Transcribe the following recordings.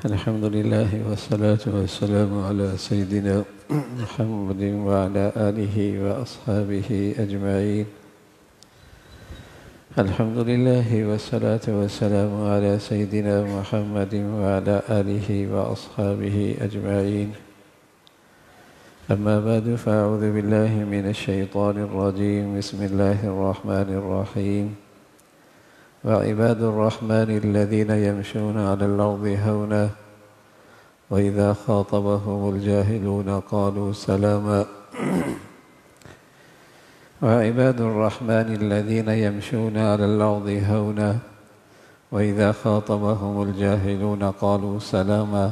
الحمد لله والصلاة والسلام على سيدنا محمد وعلى آله وأصحابه أجمعين. الحمد لله والصلاة والسلام على سيدنا محمد وعلى آله وأصحابه أجمعين. أما بعد فأعوذ بالله من الشيطان الرجيم. بسم الله الرحمن الرحيم. وعباد الرحمن الذين يمشون على الأرض هونا وإذا خاطبهم الجاهلون قالوا سلاما. وعباد الرحمن الذين يمشون على الأرض هونا وإذا خاطبهم الجاهلون قالوا سلاما.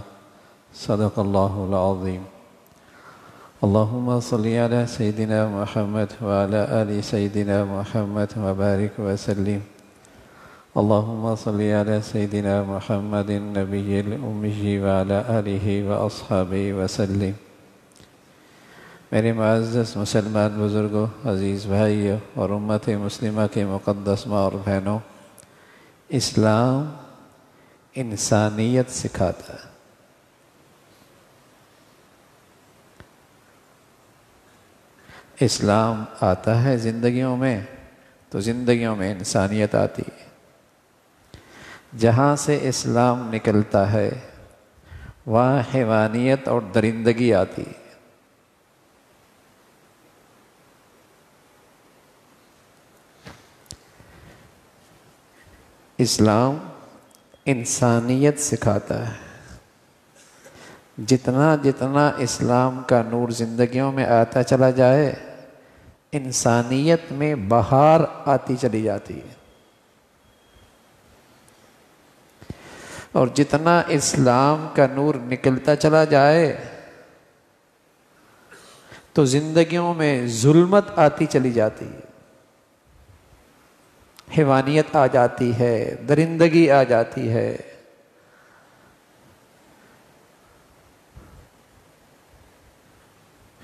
صدق الله العظيم. اللهم صل على سيدنا محمد وعلى آل سيدنا محمد وبارك وسلم. اللهم صل على سيدنا محمد النبي الأمي وعلى آله وأصحابه وسلم. میرے معزز مسلمان بزرگوں، عزیز بھائیوں اور امت مسلمہ کے مقدس ماں اور بہنوں، اسلام انسانیت سکھاتا ہے۔ اسلام آتا ہے زندگیوں میں تو زندگیوں میں انسانیت آتی ہے۔ جہاں سے اسلام نکلتا ہے وہاں حیوانیت اور درندگی آتی ہے۔ اسلام انسانیت سکھاتا ہے۔ جتنا جتنا اسلام کا نور زندگیوں میں آتا چلا جائے، انسانیت میں بہار آتی چلی جاتی ہے، اور جتنا اسلام کا نور نکلتا چلا جائے تو زندگیوں میں ظلمت آتی چلی جاتی ہے، حیوانیت آ جاتی ہے، درندگی آ جاتی ہے۔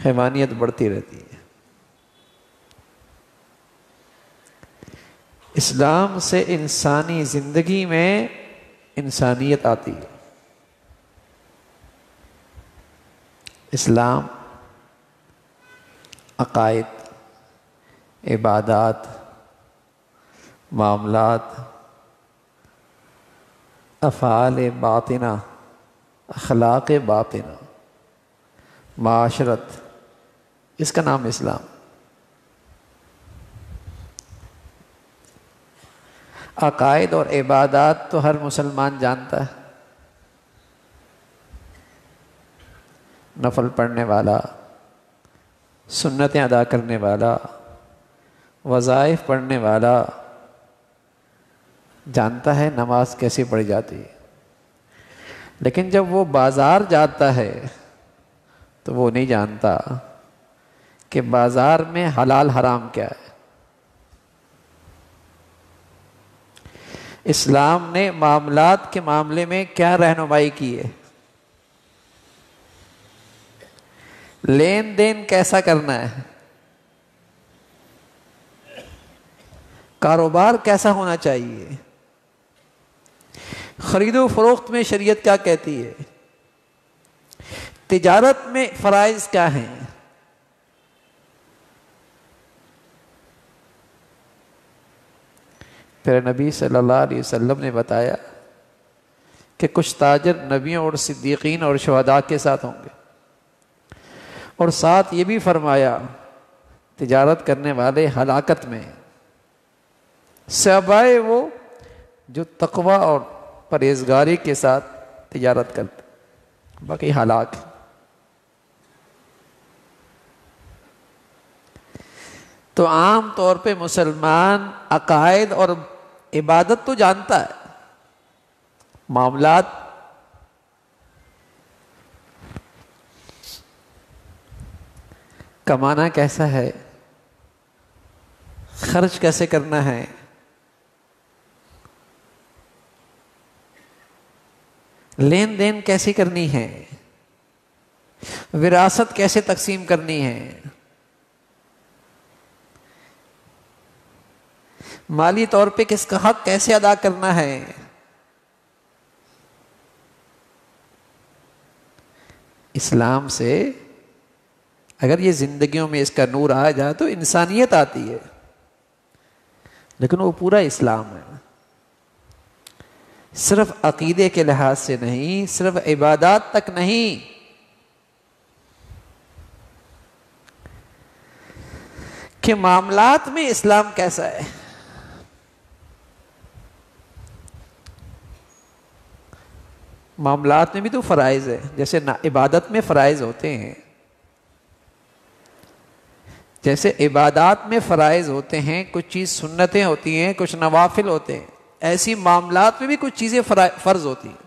حیوانیت بڑھتی رہتی ہے۔ اسلام سے انسانی زندگی میں انسانیت آتی ہے۔ اسلام عقائد، عبادات، معاملات، افعال باطنہ، اخلاق باطنہ، معاشرت، اس کا نام اسلام۔ عقائد اور عبادات تو ہر مسلمان جانتا ہے۔ نفل پڑھنے والا، سنتیں ادا کرنے والا، وظائف پڑھنے والا جانتا ہے نماز کیسے پڑھی جاتی ہے، لیکن جب وہ بازار جاتا ہے تو وہ نہیں جانتا کہ بازار میں حلال حرام کیا ہے۔ اسلام نے معاملات کے معاملے میں کیا رہنمائی کی ہے، لین دین کیسا کرنا ہے، کاروبار کیسا ہونا چاہیے، خرید و فروخت میں شریعت کیا کہتی ہے، تجارت میں فرائض کیا ہیں۔ پھر نبی صلی اللہ علیہ وسلم نے بتایا کہ کچھ تاجر نبیوں اور صدیقین اور شہداء کے ساتھ ہوں گے، اور ساتھ یہ بھی فرمایا تجارت کرنے والے ہلاکت میں سوائے وہ جو تقوی اور پرہیزگاری کے ساتھ تجارت کرتے، باقی ہلاک۔ تو عام طور پہ مسلمان عقائد اور عبادت تو جانتا ہے، معاملات کمانا کیسا ہے، خرچ کیسے کرنا ہے، لین دین کیسے کرنی ہے، وراثت کیسے تقسیم کرنی ہے، مالی طور پہ کس کا حق کیسے ادا کرنا ہے، اسلام سے اگر یہ زندگیوں میں اس کا نور آ جائے تو انسانیت آتی ہے، لیکن وہ پورا اسلام ہے، صرف عقیدے کے لحاظ سے نہیں، صرف عبادات تک نہیں، کہ معاملات میں اسلام کیسا ہے۔ معاملات میں بھی تو فرائض ہے، جیسے عبادت میں فرائض ہوتے ہیں، جیسے عبادات میں فرائض ہوتے ہیں، کچھ چیز سنتیں ہوتی ہیں، کچھ نوافل ہوتے ہیں، ایسی معاملات میں بھی کچھ چیزیں فرض ہوتی ہیں،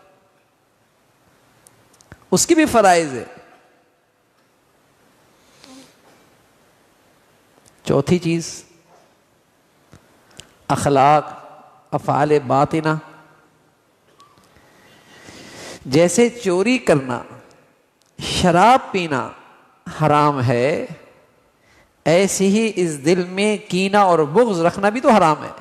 اس کی بھی فرائض ہے۔ چوتھی چیز اخلاق، افعال باطنہ، جیسے چوری کرنا، شراب پینا حرام ہے، ایسے ہی اس دل میں کینہ اور بغض رکھنا بھی تو حرام ہے۔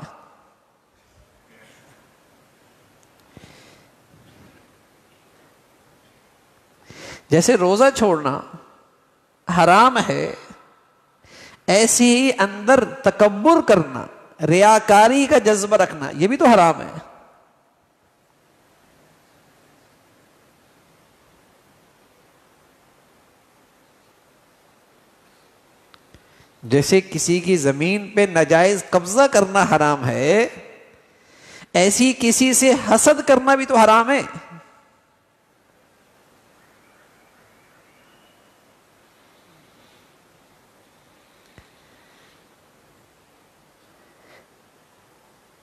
جیسے روزہ چھوڑنا حرام ہے، ایسے ہی اندر تکبر کرنا، ریاکاری کا جذبہ رکھنا، یہ بھی تو حرام ہے۔ جیسے کسی کی زمین پہ ناجائز قبضہ کرنا حرام ہے، ایسی کسی سے حسد کرنا بھی تو حرام ہے۔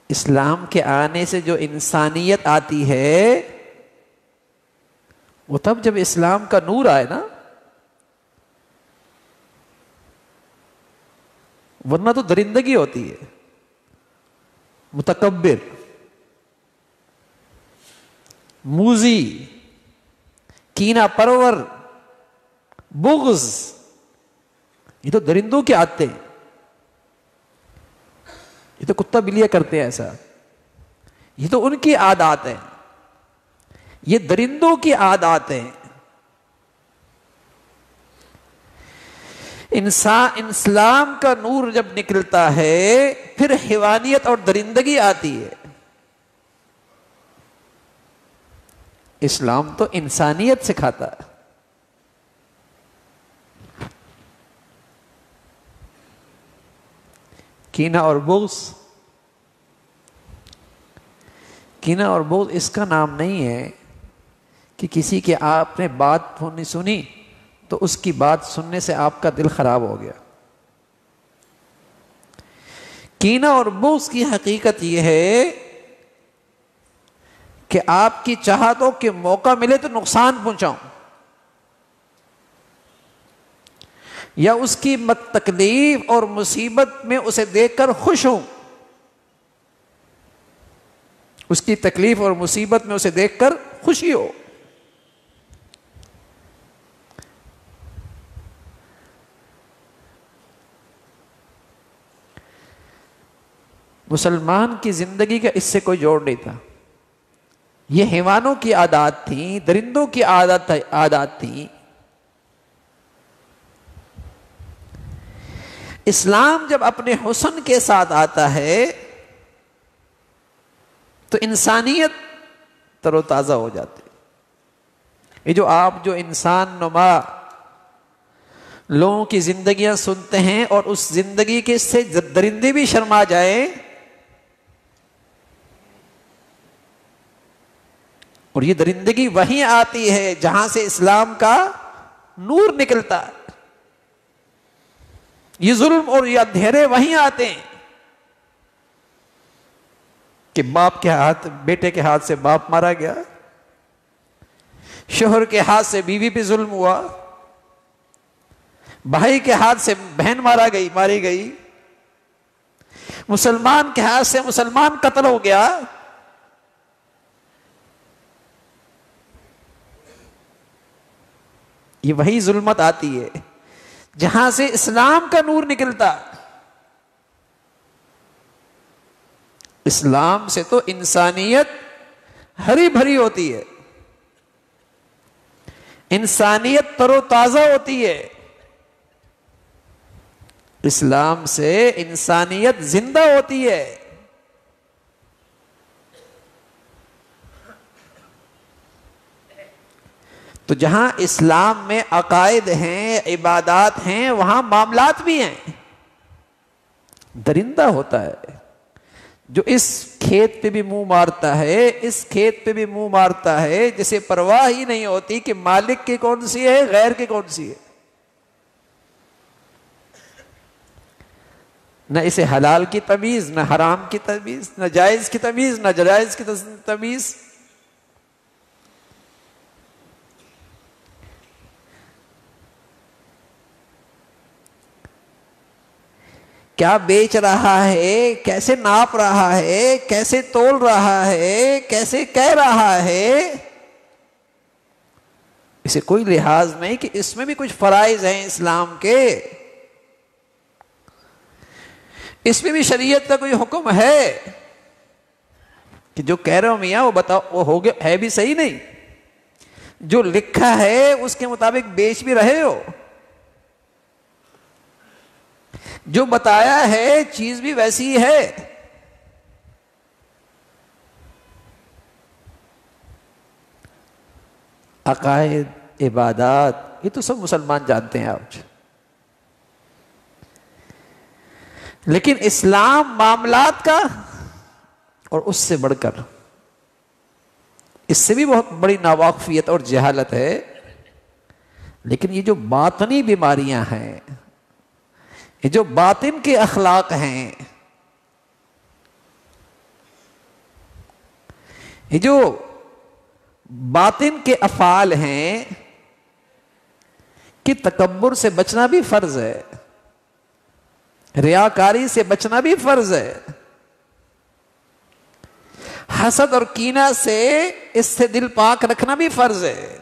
اسلام کے آنے سے جو انسانیت آتی ہے وہ تب جب اسلام کا نور آئے نا، ورنہ تو درندگی ہوتی ہے، متکبر، موذی، کینہ پرور، بغض، یہ تو درندوں کی عادتیں ہیں، یہ تو کتا بلیا کرتے ہیں ایسا، یہ تو ان کی عادات ہیں، یہ درندوں کی عادات ہیں۔ اسلام کا نور جب نکلتا ہے پھر حیوانیت اور درندگی آتی ہے۔ اسلام تو انسانیت سکھاتا ہے۔ کینہ اور بغض، کینہ اور بغض اس کا نام نہیں ہے کہ کسی کے آپ نے بات سنی تو اس کی بات سننے سے آپ کا دل خراب ہو گیا۔ کینہ اور بغض کی حقیقت یہ ہے کہ آپ کی چاہتوں کے موقع ملے تو نقصان پہنچاؤں، یا اس کی تکلیف اور مصیبت میں اسے دیکھ کر خوش ہوں، اس کی تکلیف اور مصیبت میں اسے دیکھ کر خوشی ہو۔ مسلمان کی زندگی کا اس سے کوئی جوڑ نہیں تھا، یہ حیوانوں کی عادات تھی، درندوں کی عادات تھی۔ اسلام جب اپنے حسن کے ساتھ آتا ہے تو انسانیت تر و تازہ ہو جاتی ہے۔ یہ جو آپ جو انسان نما لوگوں کی زندگیاں سنتے ہیں اور اس زندگی کے سے درندے بھی شرما جائیں، اور یہ درندگی وہیں آتی ہے جہاں سے اسلام کا نور نکلتا ہے، یہ ظلم اور یہ اندھیرے وہیں آتے ہیں کہ باپ کے ہاتھ، بیٹے کے ہاتھ سے باپ مارا گیا، شوہر کے ہاتھ سے بیوی پہ ظلم ہوا، بھائی کے ہاتھ سے بہن ماری گئی، مسلمان کے ہاتھ سے مسلمان قتل ہو گیا۔ یہ وہی ظلمت آتی ہے جہاں سے اسلام کا نور نکلتا۔ اسلام سے تو انسانیت ہری بھری ہوتی ہے، انسانیت تر و تازہ ہوتی ہے، اسلام سے انسانیت زندہ ہوتی ہے۔ تو جہاں اسلام میں عقائد ہیں، عبادات ہیں، وہاں معاملات بھی ہیں۔ درندہ ہوتا ہے جو اس کھیت پہ بھی منہ مارتا ہے، اس کھیت پہ بھی منہ مارتا ہے، جسے پرواہ ہی نہیں ہوتی کہ مالک کی کون سی ہے، غیر کی کون سی ہے۔ نہ اسے حلال کی تمیز، نہ حرام کی تمیز، نہ جائز کی تمیز، نہ جائز کی تمیز۔ کیا بیچ رہا ہے، کیسے ناپ رہا ہے، کیسے تول رہا ہے، کیسے کہہ رہا ہے، اسے کوئی لحاظ نہیں کہ اس میں بھی کچھ فرائض ہیں اسلام کے، اس میں بھی شریعت کا کوئی حکم ہے کہ جو کہہ رہے ہو میاں وہ بتاؤ، وہ ہو گیا ہے بھی صحیح نہیں، جو لکھا ہے اس کے مطابق بیچ بھی رہے ہو، جو بتایا ہے چیز بھی ویسی ہے۔ عقائد، عبادات، یہ تو سب مسلمان جانتے ہیں آج، لیکن اسلام معاملات کا، اور اس سے بڑھ کر اس سے بھی بہت بڑی ناواقفیت اور جہالت ہے۔ لیکن یہ جو باطنی بیماریاں ہیں، یہ جو باطن کے اخلاق ہیں، یہ جو باطن کے افعال ہیں، کہ تکبر سے بچنا بھی فرض ہے، ریاکاری سے بچنا بھی فرض ہے، حسد اور کینہ سے، اس سے دل پاک رکھنا بھی فرض ہے۔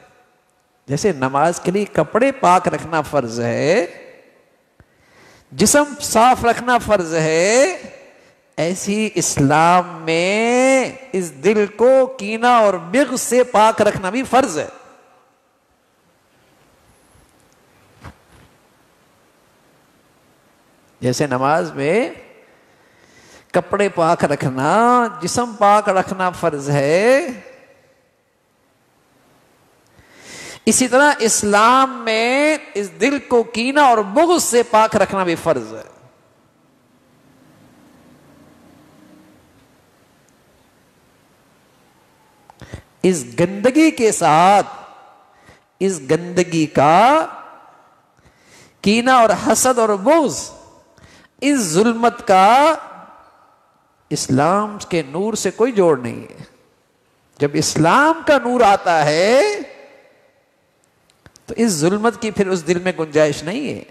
جیسے نماز کے لیے کپڑے پاک رکھنا فرض ہے، جسم صاف رکھنا فرض ہے، ایسی اسلام میں اس دل کو کینہ اور بغض سے پاک رکھنا بھی فرض ہے۔ جیسے نماز میں کپڑے پاک رکھنا، جسم پاک رکھنا فرض ہے، اسی طرح اسلام میں اس دل کو کینہ اور بغض سے پاک رکھنا بھی فرض ہے۔ اس گندگی کے ساتھ، اس گندگی کا، کینہ اور حسد اور بغض، اس ظلمت کا اسلام کے نور سے کوئی جوڑ نہیں ہے۔ جب اسلام کا نور آتا ہے تو اس ظلمت کی پھر اس دل میں گنجائش نہیں ہے۔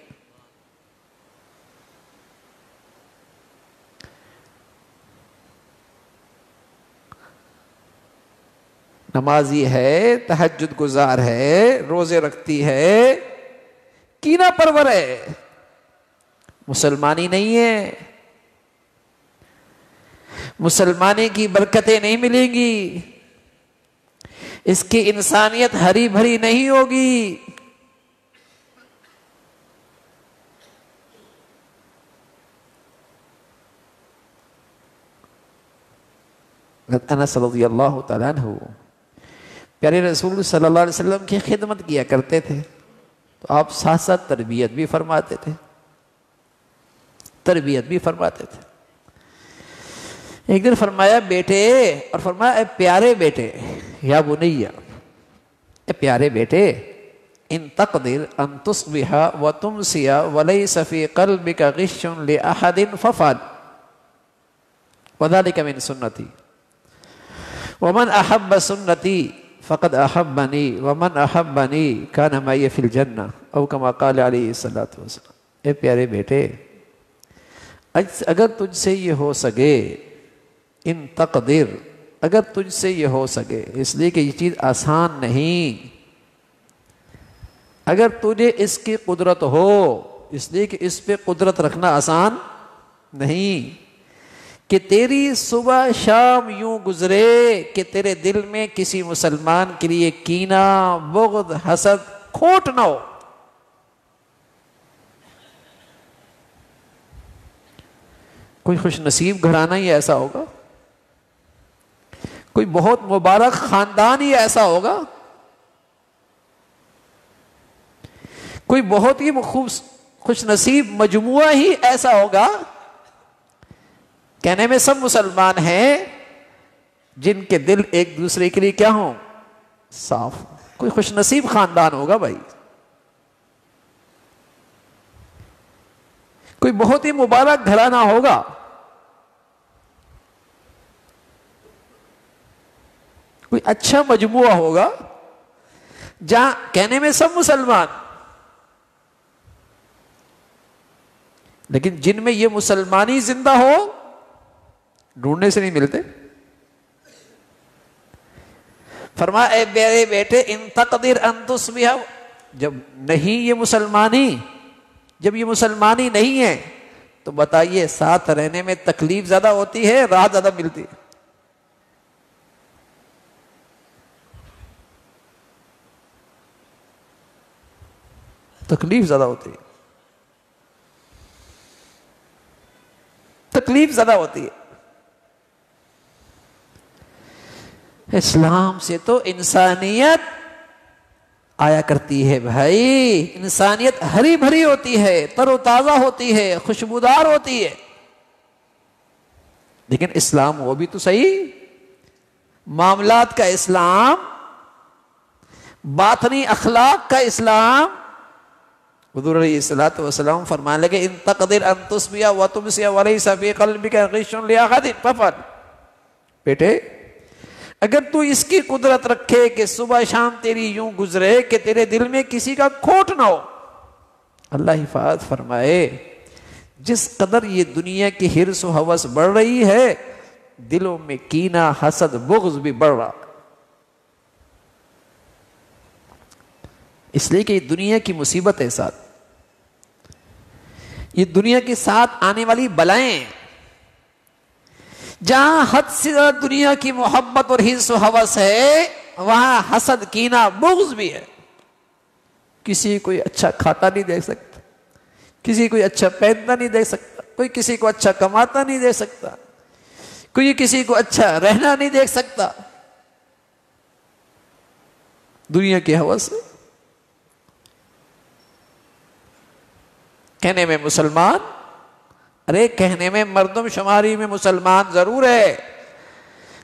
نمازی ہے، تہجد گزار ہے، روزے رکھتی ہے، کینہ پرور ہے، مسلمانی نہیں ہے، مسلمانی کی برکتیں نہیں ملیں گی، اس کی انسانیت ہری بھری نہیں ہوگی۔ انس رضی اللہ تعالیٰ عنہ پیارے رسول صلی اللہ علیہ وسلم کی خدمت کیا کرتے تھے، تو آپ ساتھ ساتھ تربیت بھی فرماتے تھے، تربیت بھی فرماتے تھے۔ ایک دن فرمایا بیٹے، اور فرمایا اے پیارے بیٹے، یا بنیہ، اے پیارے بیٹے، ان تقدر ان تصبح وتمسی ولیس فی قلبک غش لأحد ففعل وذلك من سنتی ومن احب سنتی فقد احبنی ومن احبنی کان معی فی الجنہ او کما قال علیہ الصلوۃ والسلام۔ اے پیارے بیٹے، اگر تجھ سے یہ ہو سکے، ان تقدر، اگر تجھ سے یہ ہو سکے، اس لیے کہ یہ چیز آسان نہیں، اگر تجھے اس کی قدرت ہو، اس لیے کہ اس پہ قدرت رکھنا آسان نہیں، کہ تیری صبح شام یوں گزرے کہ تیرے دل میں کسی مسلمان کے لیے کینہ، بغض، حسد، کھوٹ نہ ہو. کوئی خوش نصیب گھرانہ ہی ایسا ہوگا، کوئی بہت مبارک خاندان ہی ایسا ہوگا، کوئی بہت ہی خوش نصیب مجموعہ ہی ایسا ہوگا. کہنے میں سب مسلمان ہیں جن کے دل ایک دوسرے کے لیے کیا ہوں؟ صاف. کوئی خوش نصیب خاندان ہوگا بھائی، کوئی بہت ہی مبارک گھرانہ ہوگا، کوئی اچھا مجموعہ ہوگا جہاں کہنے میں سب مسلمان، لیکن جن میں یہ مسلمانی زندہ ہو ڈھونڈنے سے نہیں ملتے. فرمایا اے میرے بیٹے ان تقدر ان تصبح، جب نہیں یہ مسلمانی، جب یہ مسلمانی نہیں ہے تو بتائیے ساتھ رہنے میں تکلیف زیادہ ہوتی ہے، راحت زیادہ ملتی ہے؟ تکلیف زیادہ ہوتی ہے، تکلیف زیادہ ہوتی ہے. اسلام سے تو انسانیت آیا کرتی ہے بھائی، انسانیت ہری بھری ہوتی ہے، تر و تازہ ہوتی ہے، خوشبودار ہوتی ہے. لیکن اسلام وہ بھی تو صحیح، معاملات کا اسلام، باطنی اخلاق کا اسلام. حضور علیہ الصلوۃ والسلام فرمانے لگے ان تقدر ان تصبح وتمسی وليس في قلبك غش لاحد فافعل. بیٹے اگر تو اس کی قدرت رکھے کہ صبح شام تیری یوں گزرے کہ تیرے دل میں کسی کا کھوٹ نہ ہو، اللہ حفاظت فرمائے جس قدر یہ دنیا کی حرص و ہوس بڑھ رہی ہے دلوں میں کینہ، حسد، بغض بھی بڑھ رہا، اس لیے کہ یہ دنیا کی مصیبت ہے، ساتھ یہ دنیا کے ساتھ آنے والی بلائیں، جہاں حد سے زیادہ دنیا کی محبت اور حرص و ہوس ہے وہاں حسد، کینہ، بغض بھی ہے. کسی کوئی اچھا کھاتا نہیں دیکھ سکتا، کسی کوئی اچھا پہنتا نہیں دیکھ سکتا، کوئی کسی کو اچھا کماتا نہیں دیکھ سکتا، کوئی کسی کو اچھا رہنا نہیں دیکھ سکتا. دنیا کی ہوس ہے. کہنے میں مسلمان، ارے کہنے میں مردم شماری میں مسلمان ضرور ہے،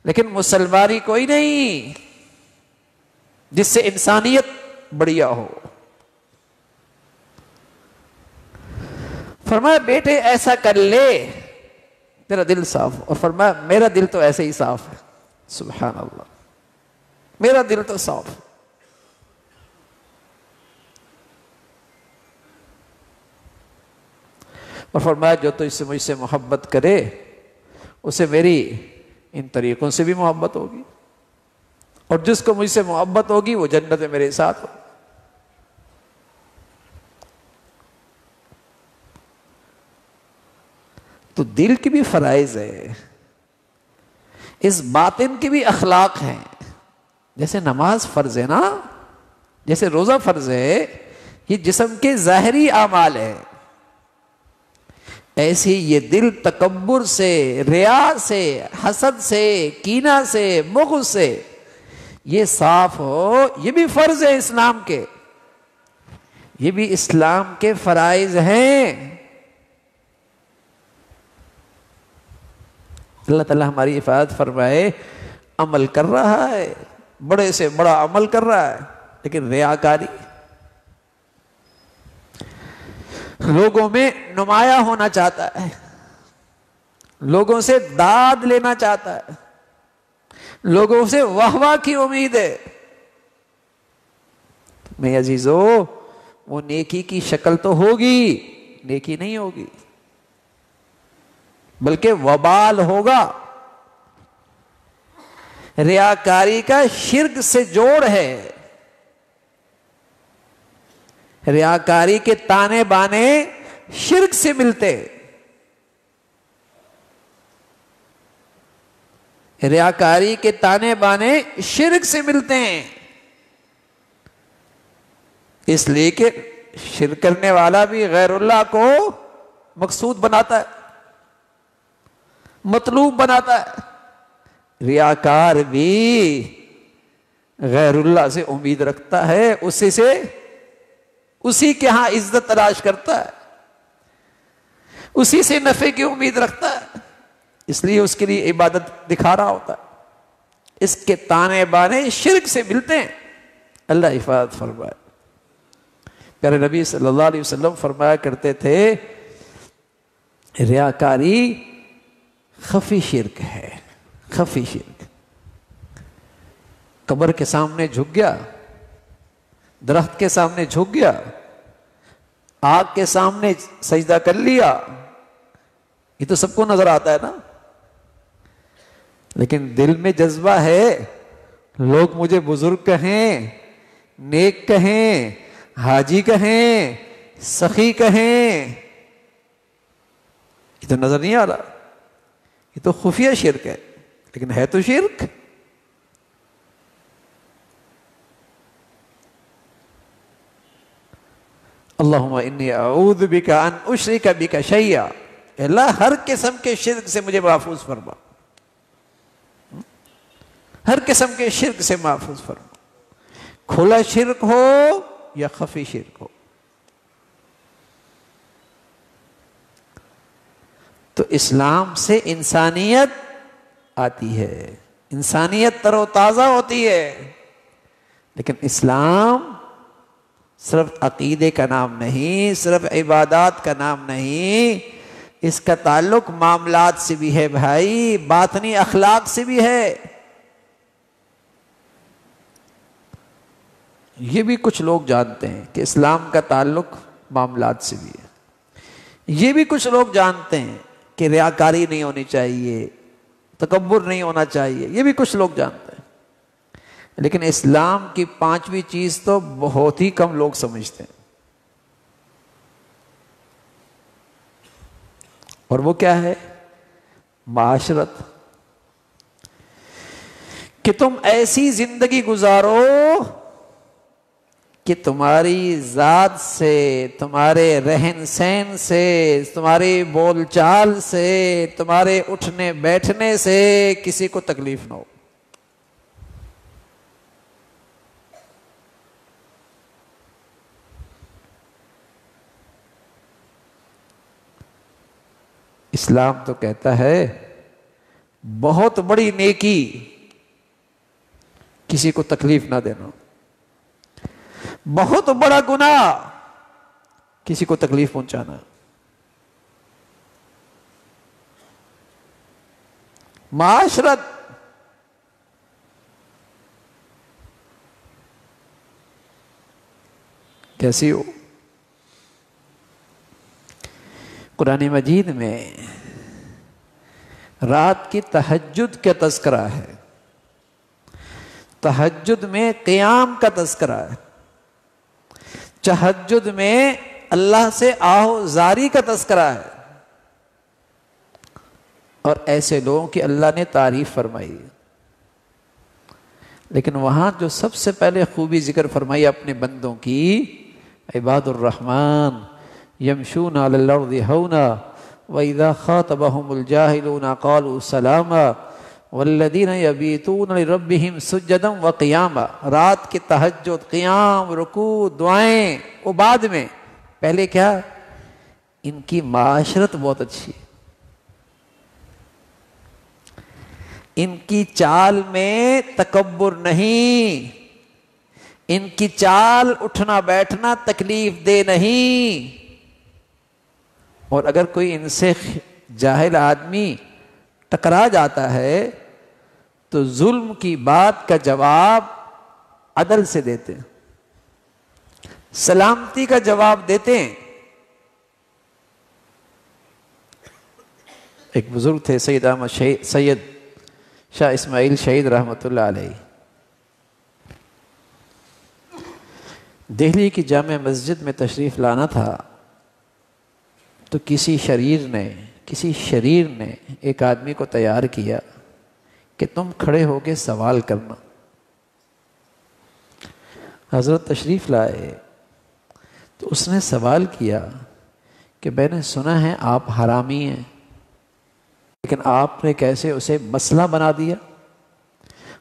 لیکن مسلمانی کوئی نہیں جس سے انسانیت بڑھیا ہو. فرمایا بیٹے ایسا کر لے تیرا دل صاف، اور فرمایا میرا دل تو ایسے ہی صاف ہے. سبحان اللہ، میرا دل تو صاف ہے. اور فرمایا جو تو اس سے مجھ سے محبت کرے اسے میری ان طریقوں سے بھی محبت ہوگی، اور جس کو مجھ سے محبت ہوگی وہ جنت میں میرے ساتھ ہو. تو دل کی بھی فرائض ہے، اس باطن کی بھی اخلاق ہیں. جیسے نماز فرض ہے نا، جیسے روزہ فرض ہے، یہ جسم کے ظاہری اعمال ہے، ایسے یہ دل تکبر سے، ریا سے، حسد سے، کینہ سے، بغض سے یہ صاف ہو. یہ بھی فرض ہے اسلام کے، یہ بھی اسلام کے فرائض ہیں. اللہ تعالیٰ ہماری حفاظت فرمائے. عمل کر رہا ہے، بڑے سے بڑا عمل کر رہا ہے، لیکن ریاکاری، لوگوں میں نمایاں ہونا چاہتا ہے، لوگوں سے داد لینا چاہتا ہے، لوگوں سے واہ واہ کی امید ہے. میں عزیزو وہ نیکی کی شکل تو ہوگی، نیکی نہیں ہوگی بلکہ وبال ہوگا. ریاکاری کا شرک سے جوڑ ہے، ریاکاری کے تانے بانے شرک سے ملتے. ریاکاری کے تانے بانے شرک سے ملتے ہیں، اس لیے کہ شرک کرنے والا بھی غیر اللہ کو مقصود بناتا ہے، مطلوب بناتا ہے، ریاکار بھی غیر اللہ سے امید رکھتا ہے، اسی کے ہاں عزت تلاش کرتا ہے، اسی سے نفع کی امید رکھتا ہے، اس لیے اس کے لیے عبادت دکھا رہا ہوتا ہے۔ اس کے تانے بانے شرک سے ملتے ہیں، اللہ حفاظت فرمائے۔ پیارے نبی صلی اللہ علیہ وسلم فرمایا کرتے تھے ریاکاری خفی شرک ہے، خفی شرک۔ قبر کے سامنے جھک گیا، درخت کے سامنے جھک گیا، آگ کے سامنے سجدہ کر لیا، یہ تو سب کو نظر آتا ہے نا، لیکن دل میں جذبہ ہے لوگ مجھے بزرگ کہیں، نیک کہیں، حاجی کہیں، سخی کہیں، یہ تو نظر نہیں آ رہا، یہ تو خفیہ شرک ہے، لیکن ہے تو شرک۔ اللہم انی اعوذ بک ان اشرک بک شیئا، اللہ ہر قسم کے شرک سے مجھے محفوظ فرما، ہر قسم کے شرک سے محفوظ فرما، کھلا شرک ہو یا خفی شرک ہو۔ تو اسلام سے انسانیت آتی ہے، انسانیت تر و تازہ ہوتی ہے، لیکن اسلام صرف عقیدے کا نام نہیں، صرف عبادات کا نام نہیں، اس کا تعلق معاملات سے بھی ہے بھائی، باطنی اخلاق سے بھی ہے۔ یہ بھی کچھ لوگ جانتے ہیں کہ اسلام کا تعلق معاملات سے بھی ہے، یہ بھی کچھ لوگ جانتے ہیں کہ ریاکاری نہیں ہونی چاہیے، تکبر نہیں ہونا چاہیے، یہ بھی کچھ لوگ جانتے ہیں، لیکن اسلام کی پانچویں چیز تو بہت ہی کم لوگ سمجھتے ہیں، اور وہ کیا ہے؟ معاشرت، کہ تم ایسی زندگی گزارو کہ تمہاری ذات سے، تمہارے رہن سہن سے، تمہارے بول چال سے، تمہارے اٹھنے بیٹھنے سے کسی کو تکلیف نہ ہو۔ اسلام تو کہتا ہے بہت بڑی نیکی کسی کو تکلیف نہ دینا، بہت بڑا گناہ کسی کو تکلیف پہنچانا۔ معاشرت، کیسی ہو؟ قرآن مجید میں رات کی تہجد کا تذکرہ ہے، تہجد میں قیام کا تذکرہ ہے، تہجد میں اللہ سے آہوزاری کا تذکرہ ہے، اور ایسے لوگوں کی اللہ نے تعریف فرمائی، لیکن وہاں جو سب سے پہلے خوبی ذکر فرمائی اپنے بندوں کی، عباد الرحمن یمشون علی الارض ہونا وَإِذَا خَاطَبَهُمُ الْجَاهِلُونَ قَالُوا سَلَامًا وَالَّذِينَ يَبِيتُونَ لِرَبِّهِمْ سُجَّدًا وَقِيَامًا۔ رات کی تہجد، قیام، رکوع، دعائیں، وہ بعد میں، پہلے کیا؟ ان کی معاشرت بہت اچھی ہے، ان کی چال میں تکبر نہیں، ان کی چال اٹھنا بیٹھنا تکلیف دہ نہیں، اور اگر کوئی ان سے جاہل آدمی ٹکرا جاتا ہے تو ظلم کی بات کا جواب عدل سے دیتے ہیں، سلامتی کا جواب دیتے ہیں۔ ایک بزرگ تھے سید شاہ اسماعیل شہید رحمۃ اللہ علیہ، دہلی کی جامع مسجد میں تشریف لانا تھا، تو کسی شریر نے ایک آدمی کو تیار کیا کہ تم کھڑے ہو کے سوال کرنا۔ حضرت تشریف لائے تو اس نے سوال کیا کہ میں نے سنا ہے آپ حرامی ہیں، لیکن آپ نے کیسے اسے مسئلہ بنا دیا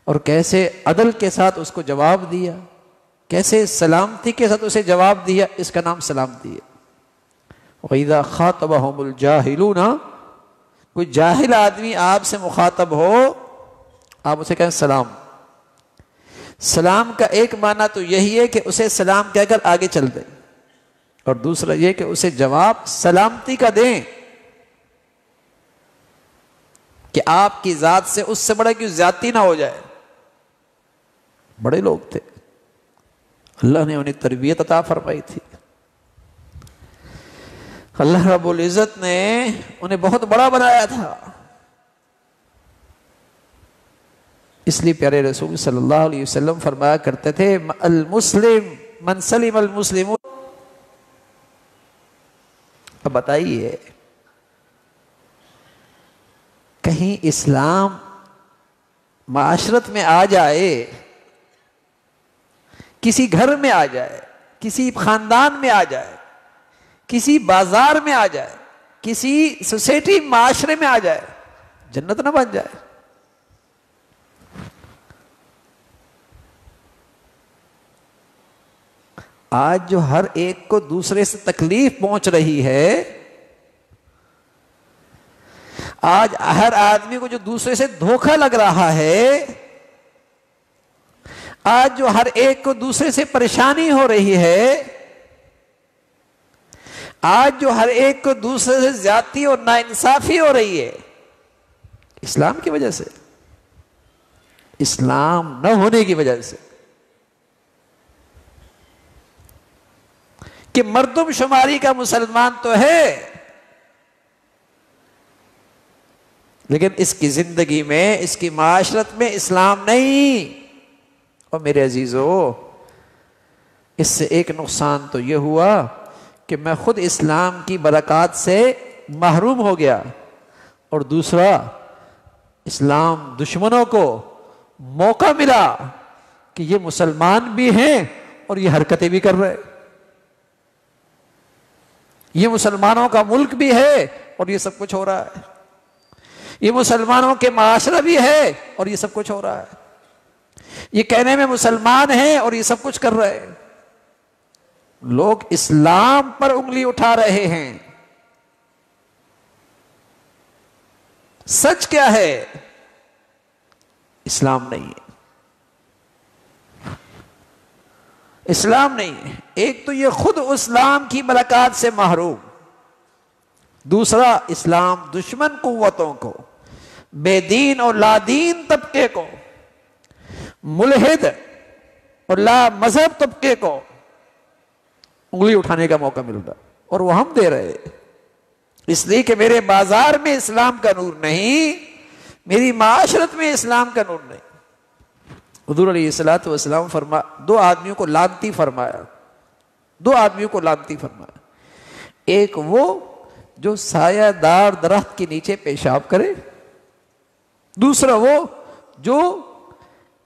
اور کیسے عدل کے ساتھ اس کو جواب دیا، کیسے سلامتی کے ساتھ اسے جواب دیا، اس کا نام سلامتی ہے۔ وَإِذَا خَاطَبَهُمُ الْجَاهِلُونَ، کوئی جاہل آدمی آپ سے مخاطب ہو آپ اسے کہیں سلام۔ سلام کا ایک معنی تو یہی ہے کہ اسے سلام کہہ کر آگے چل دیں، اور دوسرا یہ کہ اسے جواب سلامتی کا دیں کہ آپ کی ذات سے اس سے بڑا کہ زیادتی نہ ہو جائے۔ بڑے لوگ تھے، اللہ نے انہیں تربیت عطا فرمائی تھی، اللہ رب العزت نے انہیں بہت بڑا بنایا تھا۔ اس لیے پیارے رسول صلی اللہ علیہ وسلم فرمایا کرتے تھے المسلم من سلم المسلمون۔ اب بتائیے کہیں اسلام معاشرت میں آ جائے، کسی گھر میں آ جائے، کسی خاندان میں آ جائے، کسی بازار میں آ جائے، کسی سوسائٹی معاشرے میں آ جائے، جنت نہ بن جائے؟ آج جو ہر ایک کو دوسرے سے تکلیف پہنچ رہی ہے، آج ہر آدمی کو جو دوسرے سے دھوکہ لگ رہا ہے، آج جو ہر ایک کو دوسرے سے پریشانی ہو رہی ہے، آج جو ہر ایک کو دوسرے سے زیادتی اور ناانصافی ہو رہی ہے، اسلام کی وجہ سے، اسلام نہ ہونے کی وجہ سے، کہ مردم شماری کا مسلمان تو ہے لیکن اس کی زندگی میں، اس کی معاشرت میں اسلام نہیں۔ اور میرے عزیزو، اس سے ایک نقصان تو یہ ہوا کہ میں خود اسلام کی برکات سے محروم ہو گیا، اور دوسرا اسلام دشمنوں کو موقع ملا کہ یہ مسلمان بھی ہیں اور یہ حرکتیں بھی کر رہے، یہ مسلمانوں کا ملک بھی ہے اور یہ سب کچھ ہو رہا ہے، یہ مسلمانوں کے معاشرہ بھی ہے اور یہ سب کچھ ہو رہا ہے، یہ کہنے میں مسلمان ہیں اور یہ سب کچھ کر رہے ہیں۔ لوگ اسلام پر انگلی اٹھا رہے ہیں۔ سچ کیا ہے؟ اسلام نہیں ہے، اسلام نہیں ہے۔ ایک تو یہ خود اسلام کی برکات سے محروم، دوسرا اسلام دشمن قوتوں کو، بے دین اور لا دین طبقے کو، ملحد اور لا مذہب طبقے کو انگلی اٹھانے کا موقع مل رہا، اور وہ ہم دے رہے، اس لیے کہ میرے بازار میں اسلام کا نور نہیں، میری معاشرت میں اسلام کا نور نہیں۔ حضور علیہ الصلوۃ والسلام دو آدمیوں کو لعنتی فرمایا، دو آدمیوں کو لعنتی فرمایا، ایک وہ جو سایہ دار درخت کے نیچے پیشاب کرے، دوسرا وہ جو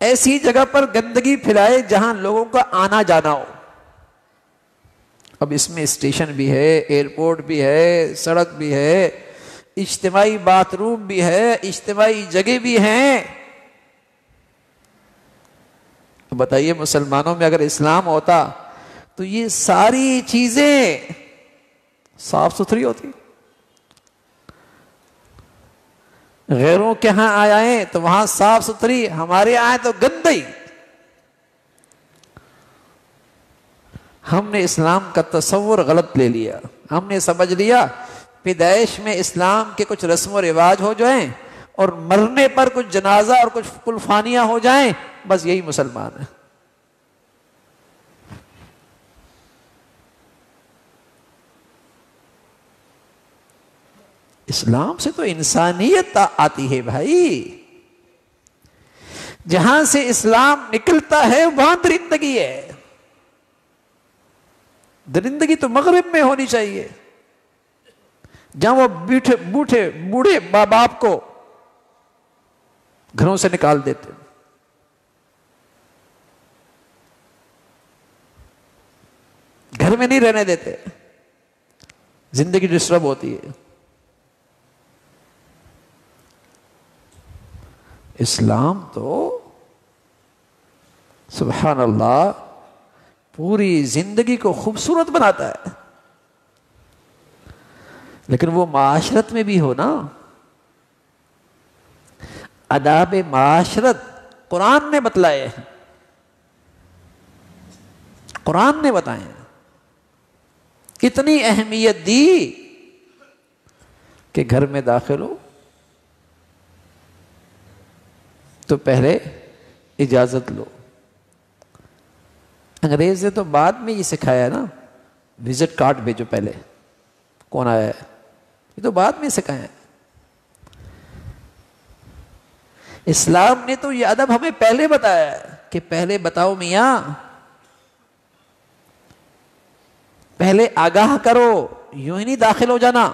ایسی جگہ پر گندگی پھیلائے جہاں لوگوں کا آنا جانا ہو۔ اب اس میں اسٹیشن بھی ہے، ایئرپورٹ بھی ہے، سڑک بھی ہے، اجتماعی باتھ روم بھی ہے، اجتماعی جگہ بھی ہیں۔ بتائیے مسلمانوں میں اگر اسلام ہوتا تو یہ ساری چیزیں صاف ستھری ہوتی۔ غیروں کے ہاں آئے تو وہاں صاف ستھری، ہمارے آئے تو گندی۔ ہم نے اسلام کا تصور غلط لے لیا، ہم نے سمجھ لیا پیدائش میں اسلام کے کچھ رسم و رواج ہو جائیں اور مرنے پر کچھ جنازہ اور کچھ قربانیاں ہو جائیں، بس یہی مسلمان ہے۔ اسلام سے تو انسانیت آتی ہے بھائی، جہاں سے اسلام نکلتا ہے وہاں درندگی ہے۔ درندگی تو مغرب میں ہونی چاہیے، جہاں وہ بوڑھے باپ کو گھروں سے نکال دیتے، گھر میں نہیں رہنے دیتے، زندگی ڈسٹرب ہوتی ہے۔ اسلام تو سبحان اللہ پوری زندگی کو خوبصورت بناتا ہے، لیکن وہ معاشرت میں بھی ہو نا، آداب معاشرت قرآن نے بتلائے ہیں، قرآن نے بتائے ہیں، اتنی اہمیت دی کہ گھر میں داخل ہو تو پہلے اجازت لو۔ انگریز نے تو بعد میں یہ سکھایا نا، وزٹ کارڈ بھیجو پہلے، کون آیا ہے، یہ تو بعد میں سکھایا ہے۔ اسلام نے تو یہ ادب ہمیں پہلے بتایا ہے کہ پہلے بتاؤ میاں، پہلے آگاہ کرو، یوں ہی نہیں داخل ہو جانا،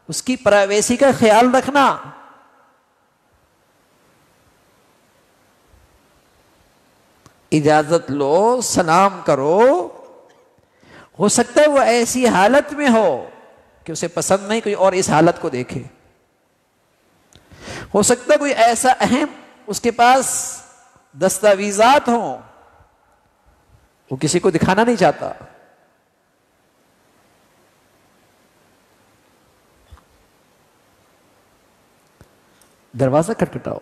اس کی پرائیویسی کا خیال رکھنا۔ اجازت لو، سلام کرو، ہو سکتا ہے وہ ایسی حالت میں ہو کہ اسے پسند نہیں کوئی اور اس حالت کو دیکھے، ہو سکتا ہے کوئی ایسا اہم اس کے پاس دستاویزات ہوں وہ کسی کو دکھانا نہیں چاہتا، دروازہ کھٹکھٹاؤ،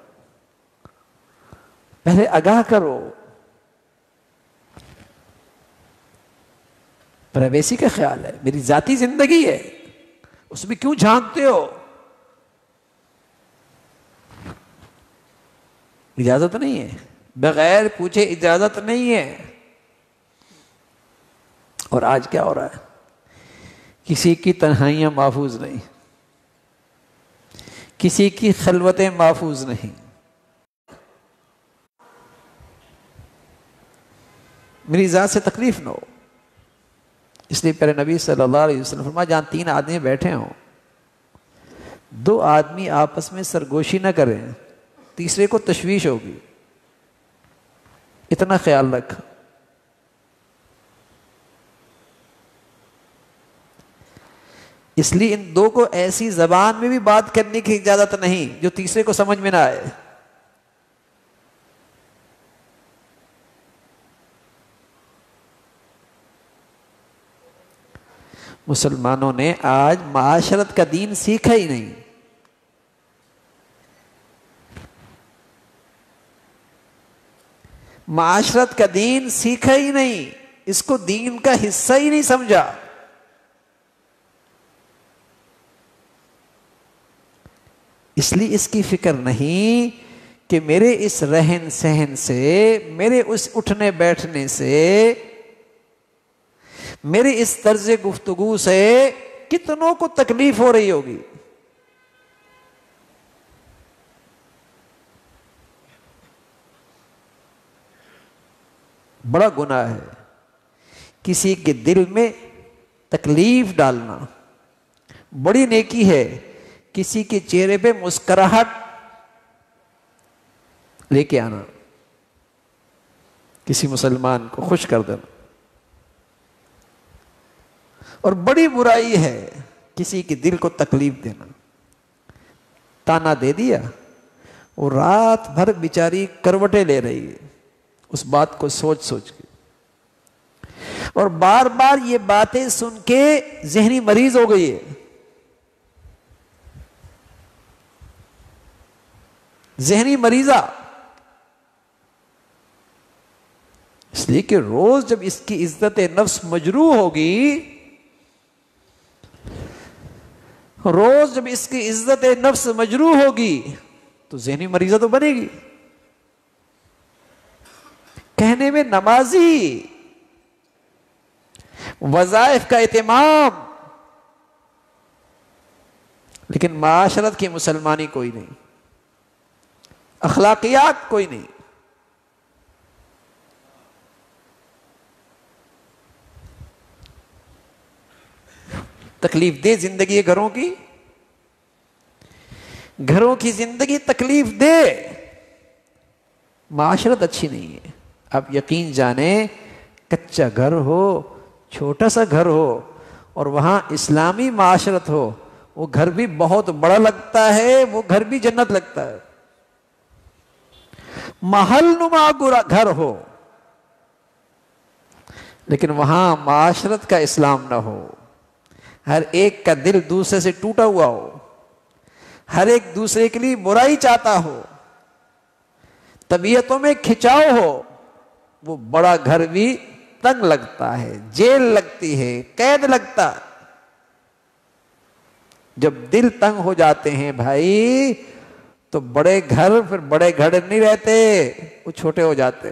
پہلے آگاہ کرو، پرائیویسی کا خیال ہے، میری ذاتی زندگی ہے، اس میں کیوں جھانکتے ہو؟ اجازت نہیں ہے، بغیر پوچھے اجازت نہیں ہے۔ اور آج کیا ہو رہا ہے؟ کسی کی تنہائیاں محفوظ نہیں، کسی کی خلوتیں محفوظ نہیں۔ میری ذات سے تکلیف نہ ہو، اس لیے پیارے نبی صلی اللہ علیہ وسلم فرمایا جہاں 3 آدمی بیٹھے ہوں، 2 آدمی آپس میں سرگوشی نہ کریں، تیسرے کو تشویش ہوگی، اتنا خیال رکھ۔ اس لیے ان 2 کو ایسی زبان میں بھی بات کرنے کی اجازت نہیں جو تیسرے کو سمجھ میں نہ آئے۔ مسلمانوں نے آج معاشرت کا دین سیکھا ہی نہیں، معاشرت کا دین سیکھا ہی نہیں، اس کو دین کا حصہ ہی نہیں سمجھا۔ اس لیے اس کی فکر نہیں کہ میرے اس رہن سہن سے، میرے اس اٹھنے بیٹھنے سے، میرے اس طرز گفتگو سے کتنوں کو تکلیف ہو رہی ہوگی۔ بڑا گناہ ہے کسی کے دل میں تکلیف ڈالنا، بڑی نیکی ہے کسی کے چہرے پہ مسکراہٹ لے کے آنا، کسی مسلمان کو خوش کر دینا، اور بڑی برائی ہے کسی کے دل کو تکلیف دینا۔ تانا دے دیا، وہ رات بھر بیچاری کروٹیں لے رہی ہے اس بات کو سوچ سوچ کے، اور بار بار یہ باتیں سن کے ذہنی مریض ہو گئی ہے، ذہنی مریضہ، اس لیے کہ روز جب اس کی عزت نفس مجروح ہوگی، روز جب اس کی عزت نفس مجروح ہوگی تو ذہنی مریضہ تو بنے گی۔ کہنے میں نمازی، وظائف کا اہتمام، لیکن معاشرت کی مسلمانی کوئی نہیں، اخلاقیات کوئی نہیں۔ تکلیف دہ زندگی ہے گھروں کی، گھروں کی زندگی تکلیف دہ، معاشرت اچھی نہیں ہے. آپ یقین جانیں کچا گھر ہو، چھوٹا سا گھر ہو اور وہاں اسلامی معاشرت ہو، وہ گھر بھی بہت بڑا لگتا ہے، وہ گھر بھی جنت لگتا ہے. محل نما گھر ہو لیکن وہاں معاشرت کا اسلام نہ ہو، ہر ایک کا دل دوسرے سے ٹوٹا ہوا ہو، ہر ایک دوسرے کے لیے برائی چاہتا ہو، طبیعتوں میں کھچاؤ ہو، وہ بڑا گھر بھی تنگ لگتا ہے، جیل لگتی ہے، قید لگتا ہے. جب دل تنگ ہو جاتے ہیں بھائی تو بڑے گھر پھر بڑے گھر نہیں رہتے، وہ چھوٹے ہو جاتے.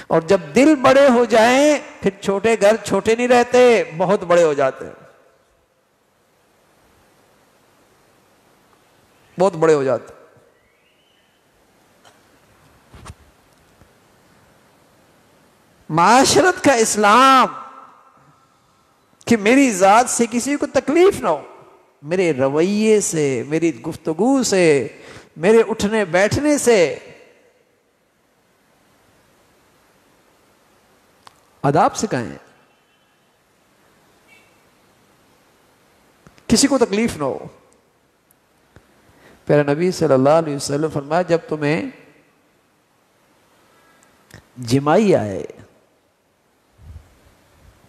اور جب دل بڑے ہو جائیں پھر چھوٹے گھر چھوٹے نہیں رہتے، بہت بڑے ہو جاتے، بہت بڑے ہو جاتے. معاشرت کا اسلام کہ میری ذات سے کسی کو تکلیف نہ ہو، میرے رویے سے، میری گفتگو سے، میرے اٹھنے بیٹھنے سے. آداب سکھائیں، کسی کو تکلیف نہ ہو. پیارے نبی صلی اللہ علیہ وسلم فرمایا جب تمہیں جمائی آئے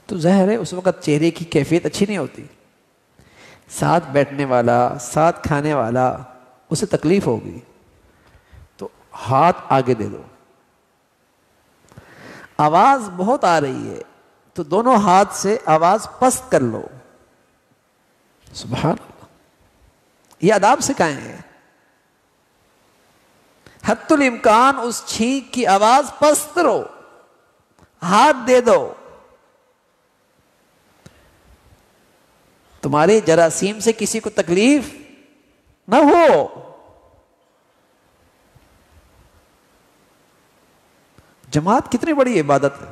تو ظاہر ہے اس وقت چہرے کی کیفیت اچھی نہیں ہوتی. ساتھ بیٹھنے والا، ساتھ کھانے والا، اسے تکلیف ہوگی تو ہاتھ آگے دے دو. آواز بہت آ رہی ہے تو دونوں ہاتھ سے آواز پست کر لو. سبحان اللہ، یہ آداب سکھائے ہیں. حتی الامکان اس چھینک کی آواز پست کرو، ہاتھ دے دو. تمہارے جراثیم سے کسی کو تکلیف نہ ہو. جماعت کتنی بڑی عبادت ہے.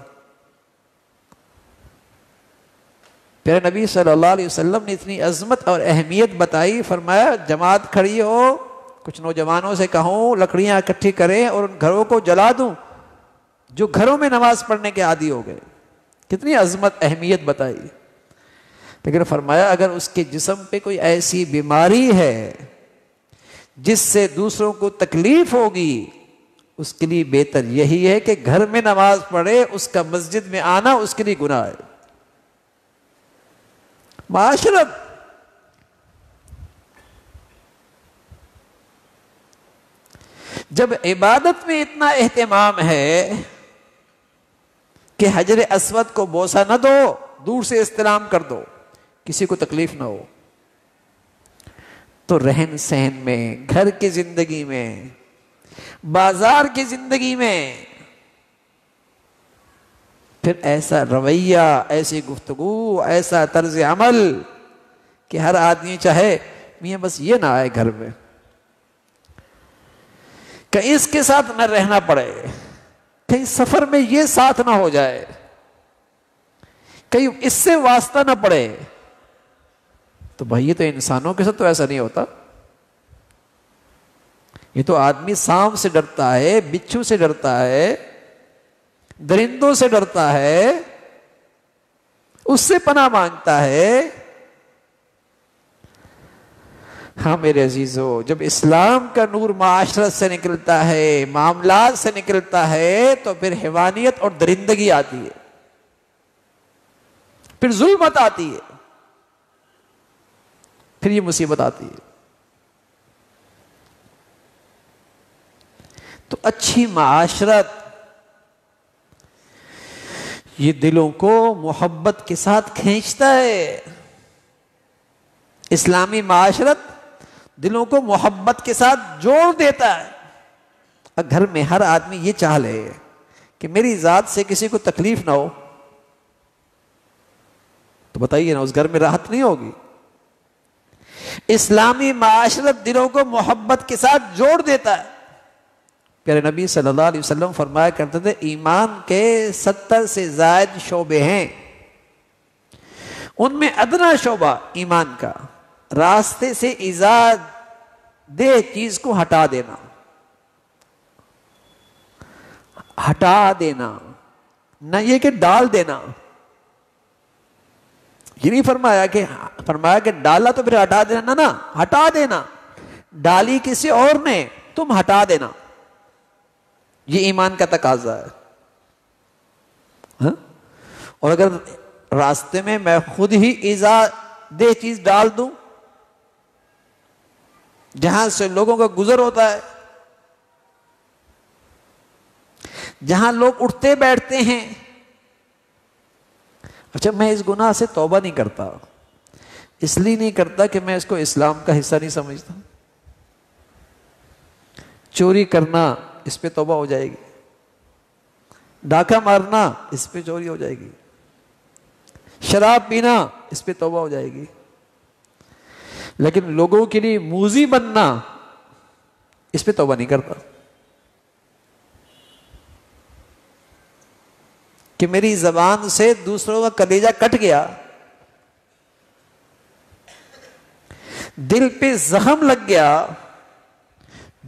پیارے نبی صلی اللہ علیہ وسلم نے اتنی عظمت اور اہمیت بتائی، فرمایا جماعت کھڑی ہو، کچھ نوجوانوں سے کہوں لکڑیاں اکٹھی کریں اور ان گھروں کو جلا دوں جو گھروں میں نماز پڑھنے کے عادی ہو گئے. کتنی عظمت اہمیت بتائی. لیکن فرمایا اگر اس کے جسم پہ کوئی ایسی بیماری ہے جس سے دوسروں کو تکلیف ہوگی، اس کے لیے بہتر یہی ہے کہ گھر میں نماز پڑھے، اس کا مسجد میں آنا اس کے لیے گناہ ہے. معاشرت جب عبادت میں اتنا اہتمام ہے کہ حجر اسود کو بوسہ نہ دو، دور سے استلام کر دو، کسی کو تکلیف نہ ہو، تو رہن سہن میں، گھر کی زندگی میں، بازار کی زندگی میں پھر ایسا رویہ، ایسی گفتگو، ایسا طرز عمل کہ ہر آدمی چاہے میاں بس یہ نہ آئے گھر میں، کہیں اس کے ساتھ نہ رہنا پڑے، کہیں سفر میں یہ ساتھ نہ ہو جائے، کہیں اس سے واسطہ نہ پڑے. تو بھائی یہ تو انسانوں کے ساتھ تو ایسا نہیں ہوتا. یہ تو آدمی سانپ سے ڈرتا ہے، بچھو سے ڈرتا ہے، درندوں سے ڈرتا ہے، اس سے پناہ مانگتا ہے. ہاں میرے عزیزو، جب اسلام کا نور معاشرت سے نکلتا ہے، معاملات سے نکلتا ہے، تو پھر حیوانیت اور درندگی آتی ہے، پھر ظلمت آتی ہے، پھر یہ مصیبت آتی ہے. تو اچھی معاشرت یہ دلوں کو محبت کے ساتھ کھینچتا ہے. اسلامی معاشرت دلوں کو محبت کے ساتھ جوڑ دیتا ہے. گھر میں ہر آدمی یہ چاہ لے کہ میری ذات سے کسی کو تکلیف نہ ہو، تو بتائیے نا اس گھر میں راحت نہیں ہوگی. اسلامی معاشرت دلوں کو محبت کے ساتھ جوڑ دیتا ہے. پیارے نبی صلی اللہ علیہ وسلم فرمایا کرتے تھے ایمان کے 70 سے زائد شعبے ہیں، ان میں ادنا شعبہ ایمان کا راستے سے ایجاد دہ چیز کو ہٹا دینا. ہٹا دینا، نہ یہ کہ ڈال دینا. یہ نہیں فرمایا کہ ڈالا تو پھر ہٹا دینا، نہ ہٹا دینا. ڈالی کسی اور نے، تم ہٹا دینا. یہ ایمان کا تقاضا ہے. ہاں؟ اور اگر راستے میں میں خود ہی ایذا دہ چیز ڈال دوں جہاں سے لوگوں کا گزر ہوتا ہے، جہاں لوگ اٹھتے بیٹھتے ہیں، اچھا میں اس گناہ سے توبہ نہیں کرتا، اس لیے نہیں کرتا کہ میں اس کو اسلام کا حصہ نہیں سمجھتا. چوری کرنا، اس پہ توبہ ہو جائے گی. ڈاکہ مارنا، اس پہ چوری ہو جائے گی. شراب پینا، اس پہ توبہ ہو جائے گی. لیکن لوگوں کے لیے موذی بننا، اس پہ توبہ نہیں کرتا. کہ میری زبان سے دوسروں کا کلیجہ کٹ گیا، دل پہ زخم لگ گیا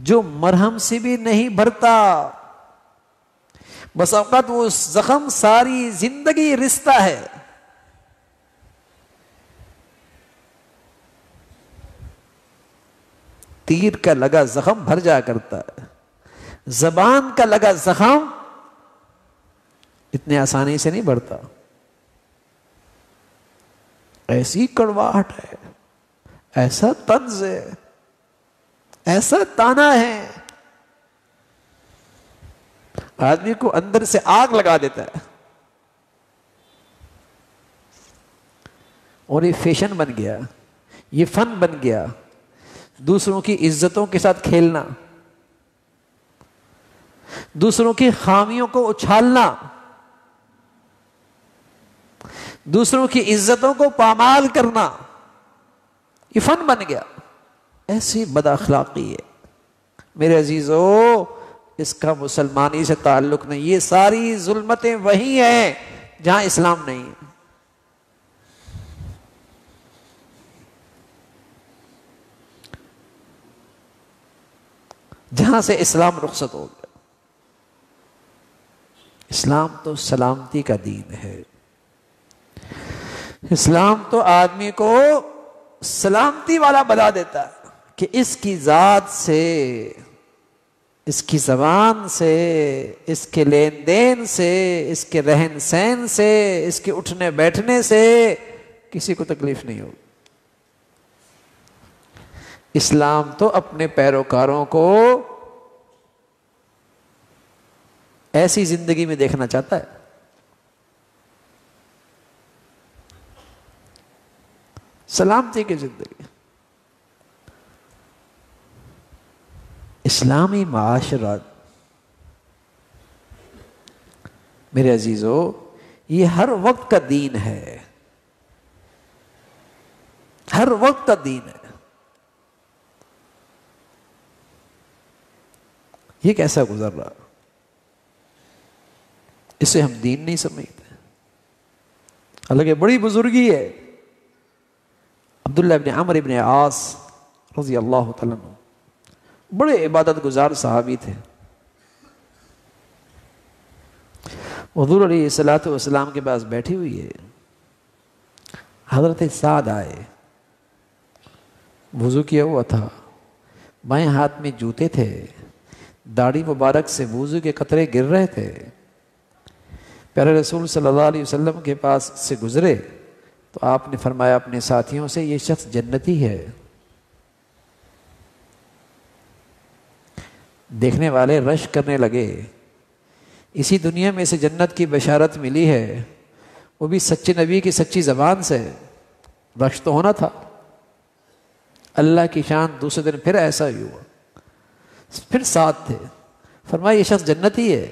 جو مرہم سے بھی نہیں بھرتا. بس اوقات وہ زخم ساری زندگی رستا ہے. تیر کا لگا زخم بھر جا کرتا ہے، زبان کا لگا زخم اتنے آسانی سے نہیں بڑھتا. ایسی کڑواہٹ ہے، ایسا طنز ہے، ایسا تانا ہے، آدمی کو اندر سے آگ لگا دیتا ہے. اور یہ فیشن بن گیا، یہ فن بن گیا، دوسروں کی عزتوں کے ساتھ کھیلنا، دوسروں کی خامیوں کو اچھالنا، دوسروں کی عزتوں کو پامال کرنا، یہ فن بن گیا. ایسی بد اخلاقی ہے میرے عزیزو، اس کا مسلمانی سے تعلق نہیں. یہ ساری ظلمتیں وہی ہیں جہاں اسلام نہیں ہے. جہاں سے اسلام رخصت ہو گیا. اسلام تو سلامتی کا دین ہے. اسلام تو آدمی کو سلامتی والا بنا دیتا ہے کہ اس کی ذات سے، اس کی زبان سے، اس کے لین دین سے، اس کے رہن سہن سے، اس کے اٹھنے بیٹھنے سے کسی کو تکلیف نہیں ہوگی. اسلام تو اپنے پیروکاروں کو ایسی زندگی میں دیکھنا چاہتا ہے. سلامتی کی زندگی. اسلامی معاشرت میرے عزیزو یہ ہر وقت کا دین ہے، ہر وقت کا دین ہے. یہ کیسا گزر رہا، اسے ہم دین نہیں سمجھتے. حالانکہ بڑی بزرگی ہے. عبداللہ ابن عمرو ابن عاص رضی اللہ تعالیٰ عنہ بڑے عبادت گزار صحابی تھے. حضور علیہ الصلوۃ والسلام کے پاس بیٹھی ہوئی ہے. حضرت سعد آئے، وضو کیا ہوا تھا، بائیں ہاتھ میں جوتے تھے، داڑھی مبارک سے وضو کے قطرے گر رہے تھے. پیارے رسول صلی اللہ علیہ وسلم کے پاس سے گزرے تو آپ نے فرمایا اپنے ساتھیوں سے، یہ شخص جنتی ہے. دیکھنے والے رش کرنے لگے، اسی دنیا میں سے جنت کی بشارت ملی ہے، وہ بھی سچے نبی کی سچی زبان سے. رش تو ہونا تھا. اللہ کی شان دوسرے دن پھر ایسا ہی ہوا، پھر ساتھ تھے. فرمایا یہ شخص جنتی ہے.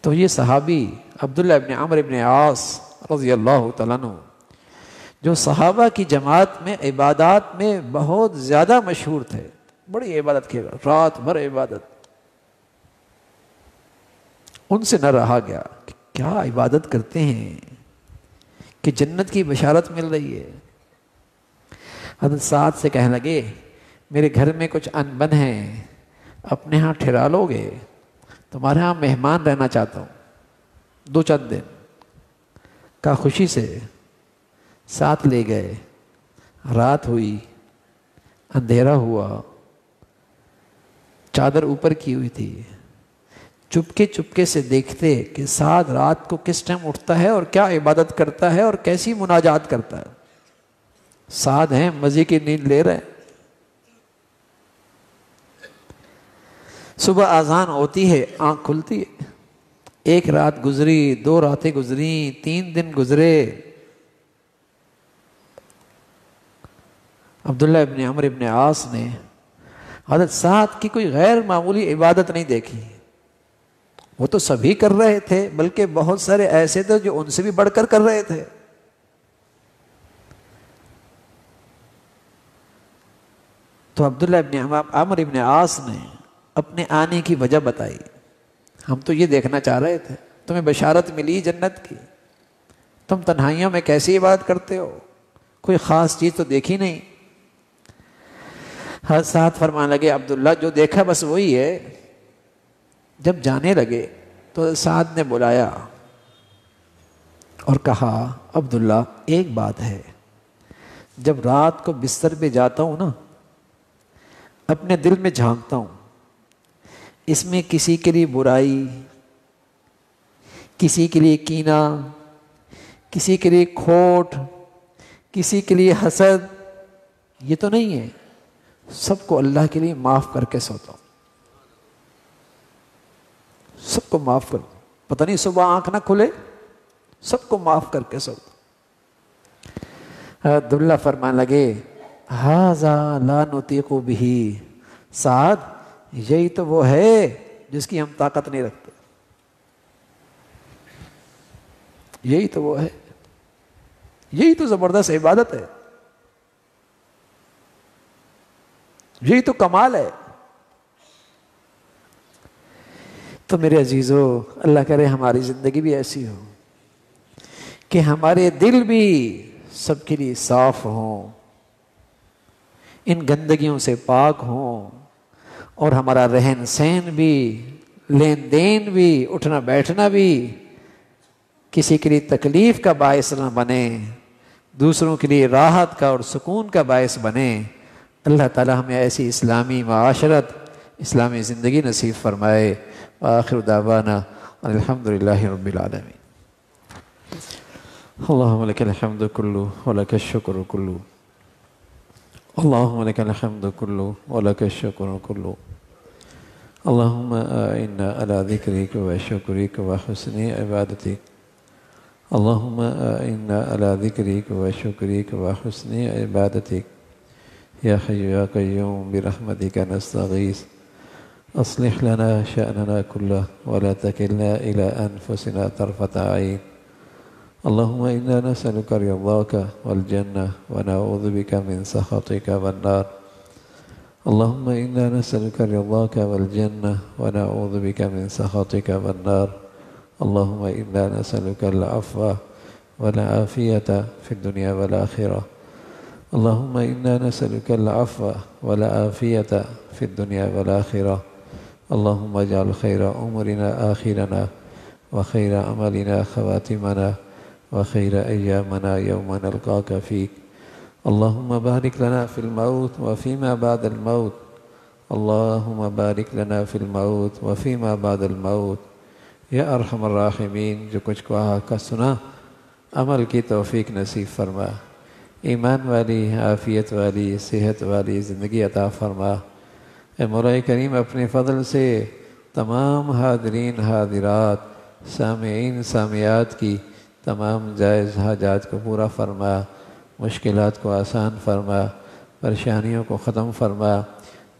تو یہ صحابی عبداللہ ابن عمرو ابن عاص رضی اللہ تعالیٰ عنہ جو صحابہ کی جماعت میں عبادات میں بہت زیادہ مشہور تھے، بڑی عبادت کیے گا، رات بھر عبادت. ان سے نہ رہا گیا کہ کیا عبادت کرتے ہیں کہ جنت کی بشارت مل رہی ہے. حضرت سعد سے کہنے لگے میرے گھر میں کچھ ان بن ہیں، اپنے ہاں ٹھہرا لو گے، تمہارے ہاں مہمان رہنا چاہتا ہوں 2-4 دن کا۔ خوشی سے ساتھ لے گئے، رات ہوئی، اندھیرا ہوا، چادر اوپر کی ہوئی تھی، چپکے سے دیکھتے کہ سعد رات کو کس ٹائم اٹھتا ہے اور کیا عبادت کرتا ہے اور کیسی مناجات کرتا ہے۔ سعد ہیں مزے کی نیند لے رہے ہیں۔ صبح اذان ہوتی ہے، آنکھ کھلتی ہے، 1 رات گزری، 2 راتیں گزری، 3 دن گزرے۔ عبداللہ ابن عمرو ابن عاص نے حضرت سعد کی کوئی غیر معمولی عبادت نہیں دیکھی۔ وہ تو سبھی کر رہے تھے، بلکہ بہت سارے ایسے تھے جو ان سے بھی بڑھ کر رہے تھے۔ تو عبداللہ ابن عمرو ابن عاص نے اپنے آنے کی وجہ بتائی، ہم تو یہ دیکھنا چاہ رہے تھے، تمہیں بشارت ملی جنت کی، تم تنہائیوں میں کیسی عبادت کرتے ہو، کوئی خاص چیز تو دیکھی نہیں۔ حضرت سعد فرمانے لگے عبداللہ جو دیکھا بس وہی ہے۔ جب جانے لگے تو سعد نے بلایا اور کہا عبداللہ ایک بات ہے، جب رات کو بستر پہ جاتا ہوں نا، اپنے دل میں جھانکتا ہوں، اس میں کسی کے لیے برائی، کسی کے لیے کینہ، کسی کے لیے کھوٹ، کسی کے لیے حسد، یہ تو نہیں ہے، سب کو اللہ کے لیے معاف کر کے سوتا ہوں، سب کو معاف کر، پتہ نہیں صبح آنکھ نہ کھلے، سب کو معاف کر کے سوتا ہوں۔ عبداللہ فرمانے لگے ھذا لا نطیق بہ، سعد یہی تو وہ ہے جس کی ہم طاقت نہیں رکھتے، یہی تو وہ ہے، یہی تو زبردست عبادت ہے، یہی تو کمال ہے۔ تو میرے عزیزو، اللہ کرے ہماری زندگی بھی ایسی ہو کہ ہمارے دل بھی سب کے لیے صاف ہوں، ان گندگیوں سے پاک ہوں، اور ہمارا رہن سہن بھی، لین دین بھی، اٹھنا بیٹھنا بھی کسی کے لیے تکلیف کا باعث نہ بنے، دوسروں کے لیے راحت کا اور سکون کا باعث بنے۔ اللہ تعالی ہمیں ایسی اسلامی معاشرت، اسلامی زندگی نصیب فرمائے۔ وآخر دعوانا الحمدللہ رب العالمین۔ اللہم لک الحمد کلو ولک الشکر کلو، اللہم لک الحمد کلو ولک الشکر کلو، اللہم اعنا علی ذکرک و شکرک و حسن عبادتک، اللہم اعنا علی ذکرک و شکرک و حسن عبادتک، یا حی یا قیوم برحمتک نستغیث، اصلح لنا شأننا كله ولا تكلنا إلى أنفسنا طرفة عين، اللهم إنا نسألك رضاك والجنة ونعوذ بك من سخطك والنار، اللهم إنا نسألك رضاك والجنة ونعوذ بك من سخطك والنار، اللهم إنا نسألك العفو والعافية في الدنيا والآخرة، اللهم إنا نسألك العفو والعافية في الدنيا والآخرة، اللهم اجعل خير أمورنا آخرنا وخير عملنا خواتمنا وخير أيامنا يوم نلقاك فيك، اللهم بارك لنا في الموت وفيما بعد الموت، اللهم بارك لنا في الموت وفيما بعد الموت، یا ارحم الراحمین۔ جو کچھ کہا کا سنا عمل کی توفیق نصیب فرما، ایمان والی، عافیت والی، صحت والی زندگی عطا فرما۔ اے مولا کریم اپنے فضل سے تمام حاضرین حاضرات، سامعین سامعات کی تمام جائز حاجات کو پورا فرما، مشکلات کو آسان فرما، پریشانیوں کو ختم فرما،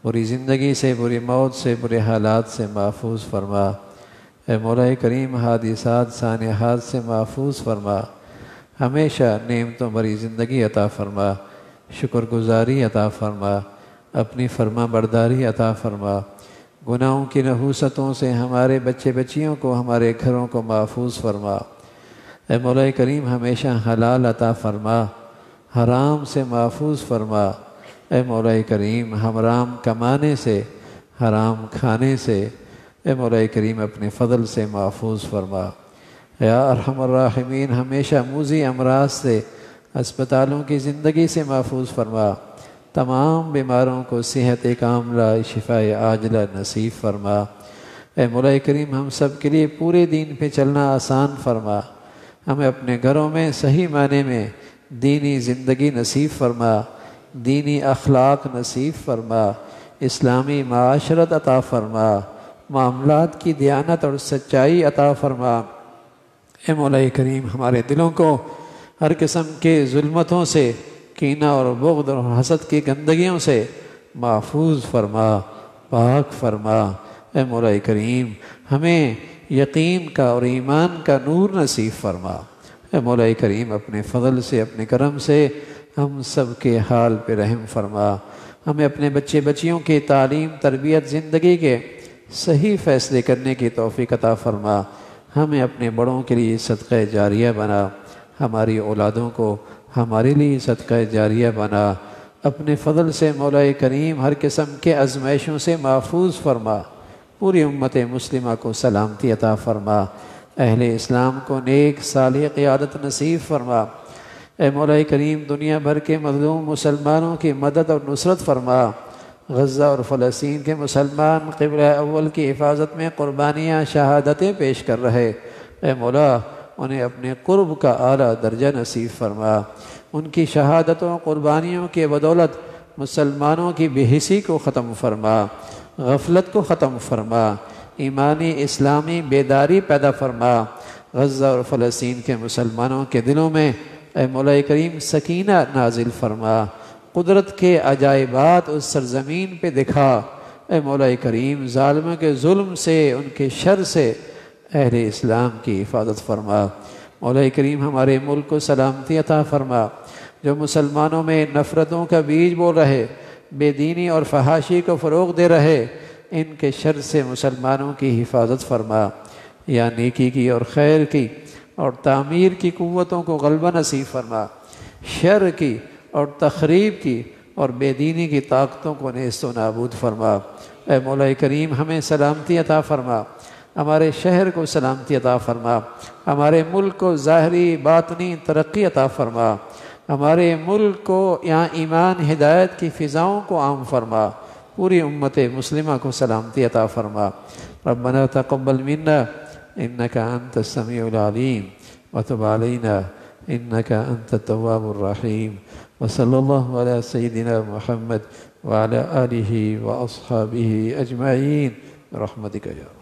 بری زندگی سے، بری موت سے، برے حالات سے محفوظ فرما۔ اے مولا کریم حادثات سانحات سے محفوظ فرما، ہمیشہ نعمتوں بری زندگی عطا فرما، شکر گزاری عطا فرما، اپنی فرما برداری عطا فرما، گناہوں کی نحوستوں سے ہمارے بچے بچیوں کو، ہمارے گھروں کو محفوظ فرما۔ اے مولا کریم ہمیشہ حلال عطا فرما، حرام سے محفوظ فرما۔ اے مولا کریم حرام کمانے سے حرام کھانے سے اے مولا کریم اپنے فضل سے محفوظ فرما۔ یا ارحم الراحمین ہمیشہ موذی امراض سے اسپتالوں کی زندگی سے محفوظ فرما۔ تمام بیماروں کو صحت کاملہ شفاء عاجلہ نصیب فرما۔ اے مولا کریم ہم سب کے لیے پورے دین پہ چلنا آسان فرما۔ ہمیں اپنے گھروں میں صحیح معنی میں دینی زندگی نصیب فرما، دینی اخلاق نصیب فرما، اسلامی معاشرت عطا فرما، معاملات کی دیانت اور سچائی عطا فرما۔ اے مولا کریم ہمارے دلوں کو ہر قسم کے ظلمتوں سے، کینہ اور بغض اور حسد کی گندگیوں سے محفوظ فرما، پاک فرما۔ اے مولا کریم ہمیں یقین کا اور ایمان کا نور نصیب فرما۔ اے مولا کریم اپنے فضل سے، اپنے کرم سے ہم سب کے حال پہ رحم فرما۔ ہمیں اپنے بچے بچیوں کی تعلیم، تربیت، زندگی کے صحیح فیصلے کرنے کی توفیق عطا فرما۔ ہمیں اپنے بڑوں کے لیے صدقہ جاریہ بنا، ہماری اولادوں کو ہمارے لیے صدقہ جاریہ بنا۔ اپنے فضل سے مولا کریم ہر قسم کے آزمائشوں سے محفوظ فرما۔ پوری امت مسلمہ کو سلامتی عطا فرما، اہل اسلام کو نیک صالح قیادت نصیب فرما۔ اے مولا کریم دنیا بھر کے مظلوم مسلمانوں کی مدد اور نصرت فرما۔ غزہ اور فلسطین کے مسلمان قبلہ اول کی حفاظت میں قربانیاں، شہادتیں پیش کر رہے، اے مولا انہیں اپنے قرب کا اعلیٰ درجہ نصیب فرما۔ ان کی شہادتوں، قربانیوں کے بدولت مسلمانوں کی بے حسی کو ختم فرما، غفلت کو ختم فرما، ایمانی اسلامی بیداری پیدا فرما۔ غزہ اور فلسطین کے مسلمانوں کے دلوں میں اے مولا کریم سکینہ نازل فرما، قدرت کے عجائبات اس سرزمین پہ دکھا۔ اے مولا کریم ظالموں کے ظلم سے، ان کے شر سے اہل اسلام کی حفاظت فرما۔ مولا کریم ہمارے ملک کو سلامتی عطا فرما۔ جو مسلمانوں میں نفرتوں کا بیج بول رہے، بے دینی اور فحاشی کو فروغ دے رہے، ان کے شر سے مسلمانوں کی حفاظت فرما۔ یا نیکی کی اور خیر کی اور تعمیر کی قوتوں کو غلبہ نصیب فرما، شر کی اور تخریب کی اور بے دینی کی طاقتوں کو نیست و نابود فرما۔ اے مولا کریم ہمیں سلامتی عطا فرما، ہمارے شہر کو سلامتی عطا فرما، ہمارے ملک کو ظاہری باطنی ترقی عطا فرما، ہمارے ملک کو یہاں ایمان ہدایت کی فضاؤں کو عام فرما، پوری امت مسلمہ کو سلامتی عطا فرما۔ ربنا تقبل منا انك انت السميع العليم وتب علينا انك انت التواب الرحيم وصلى الله على سيدنا محمد وعلى آله واصحابه اجمعين برحمتك يا